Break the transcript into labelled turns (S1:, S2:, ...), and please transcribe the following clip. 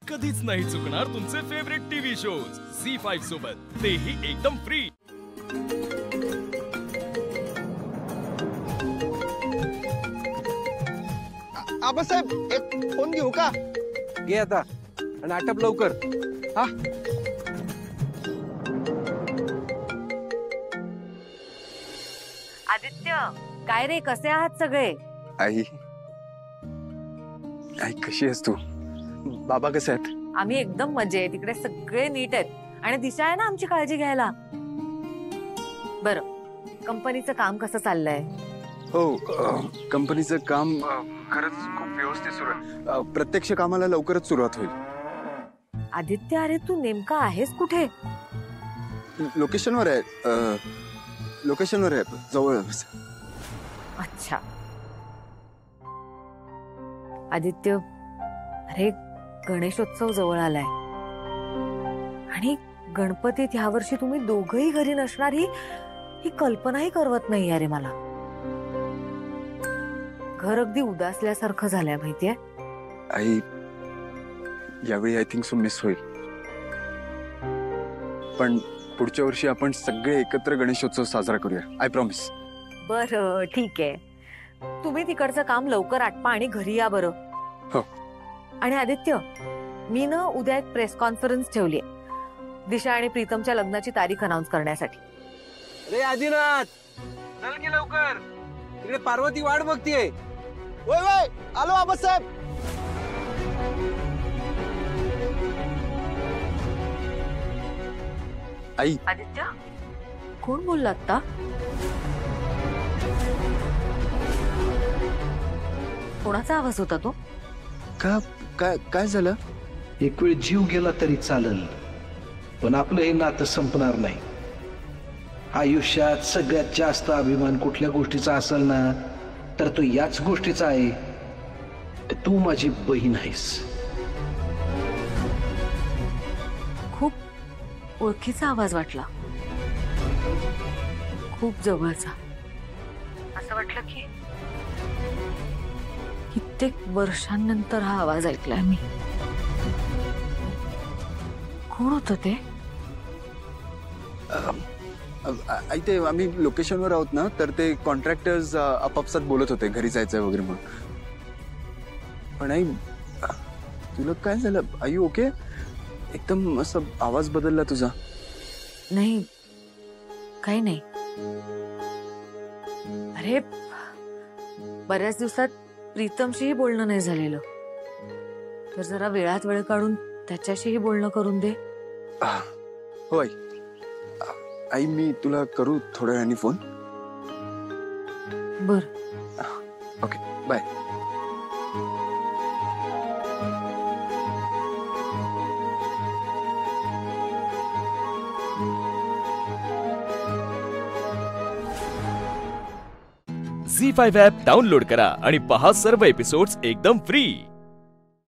S1: कधीच नाही चुकणार तुमचे फेवरेट टीव्ही शोज झी5 सोबत, तेही एकदम फ्री।
S2: आबासाहेब एक फोन घेऊ का?
S3: घे आता आणि आटप लवकर। हा
S4: आदित्य, काय रे, कसे आहात सगळे?
S2: आई आई कशी आहेस तू? बाबा कसे आहेत?
S4: आम्ही एकदम मजेत, तिकडे सगळे नीट आहेत आणि दिशा आहे ना आमची काळजी घ्यायला। बरं, कंपनीचं काम कसं चाललंय?
S2: हो, कंपनीचं काम खरंच खूप व्यवस्थित सुरू आहे। प्रत्यक्ष कामाला लवकरच सुरुवात होईल।
S4: आदित्य, अरे तू नेमका आहेस कुठे?
S2: लोकेशनवर आहे, लोकेशनवर आहे, जवळ।
S4: अच्छा आदित्य, अरे गणेशोत्सव जवळ आलाय आणि गणपतीत ह्या वर्षी तुम्ही दोघंही घरी नसणार ही कल्पनाही करवत नाही अरे मला। घर अगदी उदासल्यासारखं झालंय माहितीये।
S2: आई यावेळी आय थिंक सो मिस होईल, पण पुढच्या वर्षी आपण सगळे एकत्र गणेशोत्सव साजरा करूया, आय प्रॉमिस।
S4: बरं ठीक आहे, तुम्ही तिकडचं काम लवकर आटपा आणि घरी या बरं।
S2: हो।
S4: आणि आदित्य, मी ना उद्या एक प्रेस कॉन्फरन्स ठेवली आहे दिशा आणि प्रीतमच्या लग्नाची तारीख अनाउन्स करण्यासाठी।
S3: रे आदिनाथ, चल की लवकर, तिकडे पार्वती वाट बघतीये।
S2: वय वय आलो आबासाहेब। आई,
S4: आदित्य, कोण बोलला आता? कोणाचा आवाज होता तो?
S2: का काय काय झालं?
S5: एक वेळ जीव गेला तरी चालेल, पण आपलं हे नातं संपणार नाही। आयुष्यात सगळ्यात जास्त अभिमान कुठल्या गोष्टीचा असेल ना, तर तो याच गोष्टीचा आहे, तू माझी बहीण आहेस।
S4: खूप ओळखीचा आवाज वाटला, खूप जवळचा। असं वाटलं की कित्येक वर्षांनंतर हा आवाज ऐकलाय मी। कोण होतं ते?
S2: आई ते आम्ही लोकेशनवर आहोत ना, तर ते कॉन्ट्रॅक्टर्स आपापसात बोलत होते घरी जायचंय वगैरे म्हणून। पण आई तुला काय झालं? Are you okay? एकदम असं आवाज बदलला तुझा।
S4: नाही, काही नाही। अरे बऱ्याच दिवसात प्रीतमशीही बोलणं नाही झालेलं, तर जरा वेळात वेळ काढून त्याच्याशीही बोलणं करून दे।
S2: हो आई। आई मी तुला करू थोड्या वेळाने फोन?
S4: बर,
S2: ओके बाय।
S1: झी5 ॲप डाउनलोड करा आणि पहा सर्व एपिसोड्स एकदम फ्री।